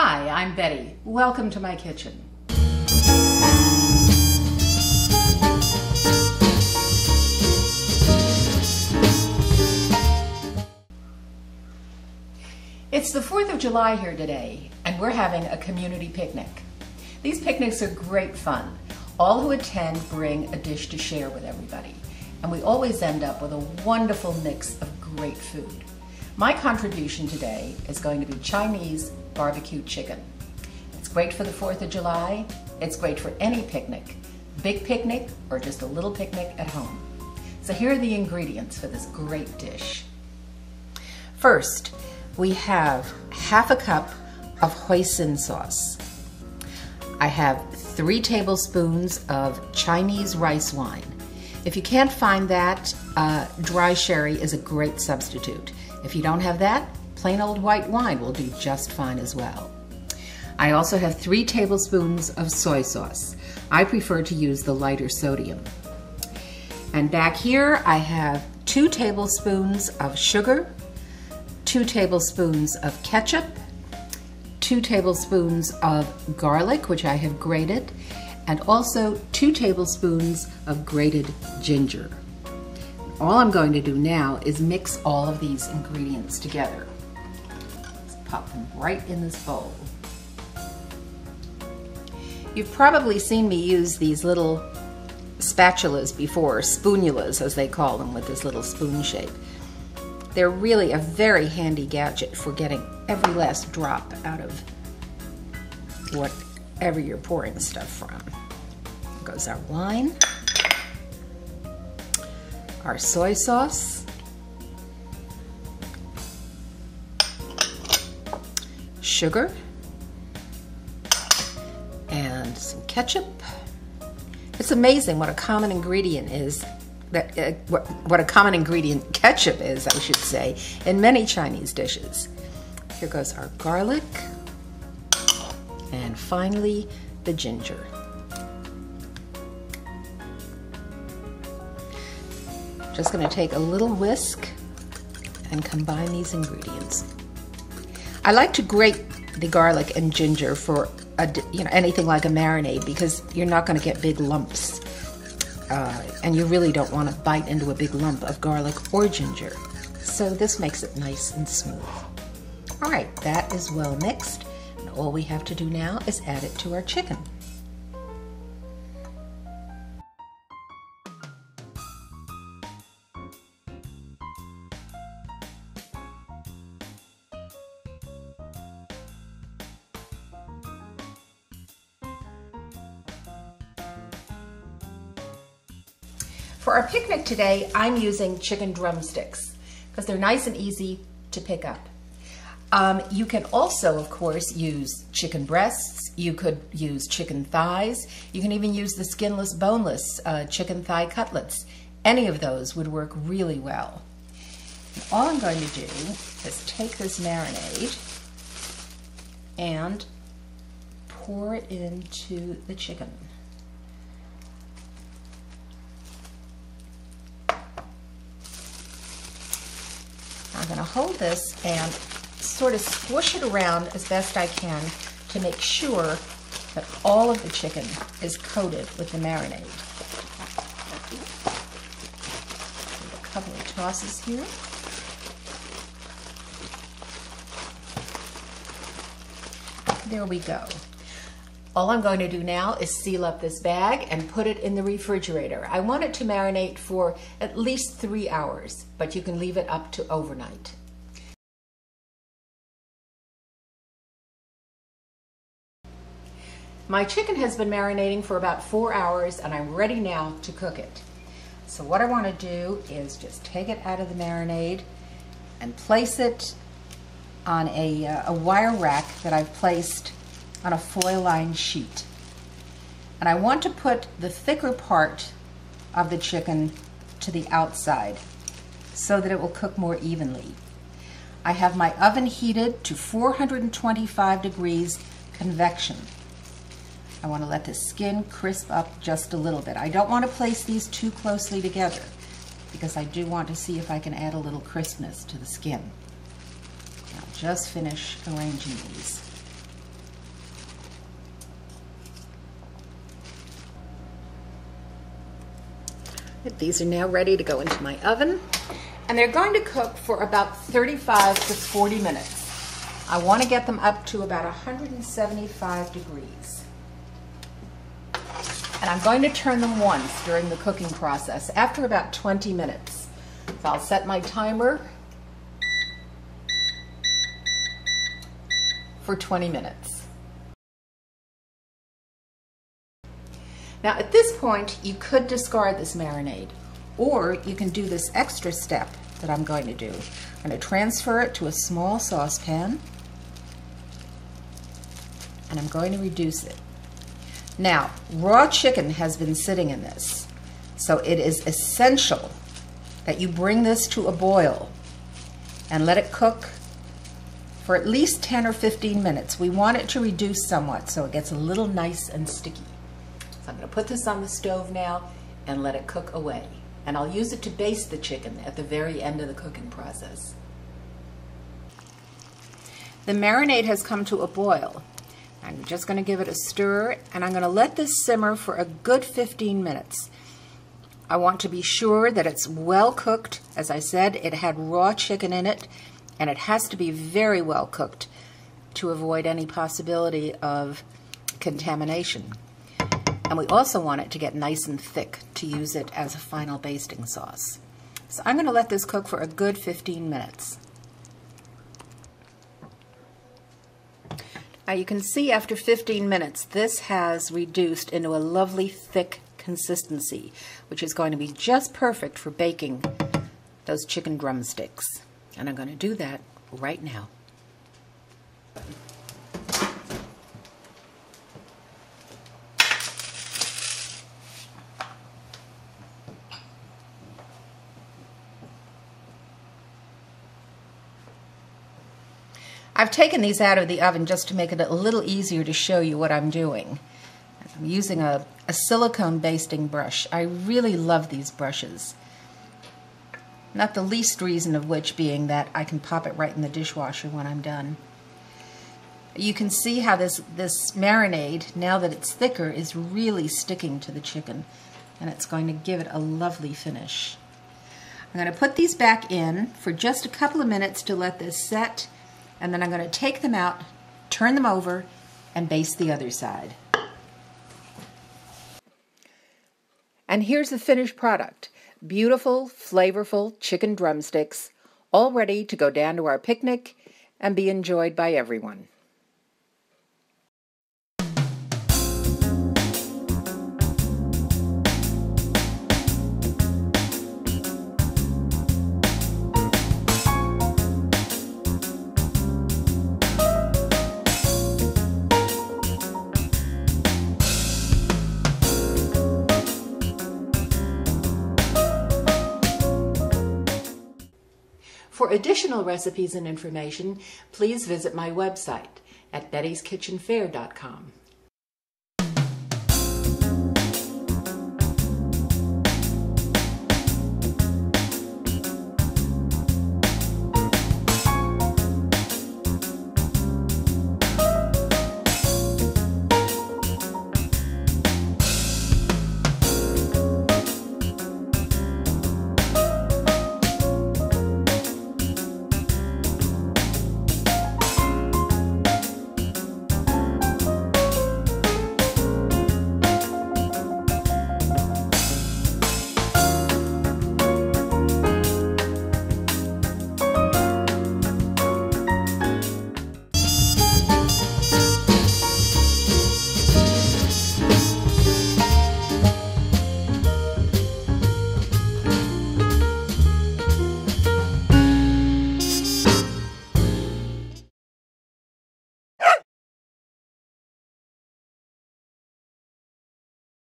Hi, I'm Betty. Welcome to my kitchen. It's the 4th of July here today, and we're having a community picnic. These picnics are great fun. All who attend bring a dish to share with everybody, and we always end up with a wonderful mix of great food. My contribution today is going to be Chinese barbecue chicken. It's great for the 4th of July. It's great for any picnic, big picnic or just a little picnic at home. So here are the ingredients for this great dish. First, we have half a cup of hoisin sauce. I have 3 tablespoons of Chinese rice wine. If you can't find that, dry sherry is a great substitute. If you don't have that, plain old white wine will do just fine as well. I also have 3 tablespoons of soy sauce. I prefer to use the lighter sodium. And back here I have 2 tablespoons of sugar, 2 tablespoons of ketchup, 2 tablespoons of garlic, which I have grated, and also 2 tablespoons of grated ginger. All I'm going to do now is mix all of these ingredients together. Let's pop them right in this bowl. You've probably seen me use these little spatulas before, spoonulas as they call them, with this little spoon shape. They're really a very handy gadget for getting every last drop out of whatever you're pouring stuff from. Here goes our wine, our soy sauce, sugar, and some ketchup. It's amazing what a common ingredient is, what a common ingredient ketchup is, I should say, in many Chinese dishes. Here goes our garlic, and finally the ginger. Just going to take a little whisk and combine these ingredients. I like to grate the garlic and ginger for anything like a marinade, because you're not going to get big lumps. And you really don't want to bite into a big lump of garlic or ginger. So this makes it nice and smooth. All right, that is well mixed. And all we have to do now is add it to our chicken. For our picnic today, I'm using chicken drumsticks because they're nice and easy to pick up. You can also, of course, use chicken breasts. You could use chicken thighs. You can even use the skinless, boneless chicken thigh cutlets. Any of those would work really well. And all I'm going to do is take this marinade and pour it into the chicken. I'm going to hold this and sort of squish it around as best I can to make sure that all of the chicken is coated with the marinade. Give a couple of tosses here. There we go. All I'm going to do now is seal up this bag and put it in the refrigerator. I want it to marinate for at least 3 hours, but you can leave it up to overnight. My chicken has been marinating for about 4 hours, and I'm ready now to cook it. So what I want to do is just take it out of the marinade and place it on a wire rack that I've placed on a foil-lined sheet. And I want to put the thicker part of the chicken to the outside so that it will cook more evenly. I have my oven heated to 425 degrees convection. I want to let the skin crisp up just a little bit. I don't want to place these too closely together because I do want to see if I can add a little crispness to the skin. I'll just finish arranging these. These are now ready to go into my oven, and they're going to cook for about 35 to 40 minutes. I want to get them up to about 175 degrees. And I'm going to turn them once during the cooking process after about 20 minutes. So I'll set my timer for 20 minutes. Now at this point, you could discard this marinade, or you can do this extra step that I'm going to do. I'm going to transfer it to a small saucepan, and I'm going to reduce it. Now, raw chicken has been sitting in this, so it is essential that you bring this to a boil and let it cook for at least 10 or 15 minutes. We want it to reduce somewhat so it gets a little nice and sticky. So I'm going to put this on the stove now and let it cook away. And I'll use it to baste the chicken at the very end of the cooking process. The marinade has come to a boil. I'm just going to give it a stir, and I'm going to let this simmer for a good 15 minutes. I want to be sure that it's well cooked. As I said, it had raw chicken in it, and it has to be very well cooked to avoid any possibility of contamination. And we also want it to get nice and thick to use it as a final basting sauce. So I'm going to let this cook for a good 15 minutes. Now you can see after 15 minutes this has reduced into a lovely thick consistency, which is going to be just perfect for baking those chicken drumsticks. And I'm going to do that right now. I've taken these out of the oven just to make it a little easier to show you what I'm doing. I'm using a silicone basting brush. I really love these brushes. Not the least reason of which being that I can pop it right in the dishwasher when I'm done. You can see how this marinade, now that it's thicker, is really sticking to the chicken, and it's going to give it a lovely finish. I'm going to put these back in for just a couple of minutes to let this set, and then I'm going to take them out, turn them over, and baste the other side. And here's the finished product. Beautiful, flavorful chicken drumsticks, all ready to go down to our picnic and be enjoyed by everyone. For additional recipes and information, please visit my website at bettyskitchenfare.com.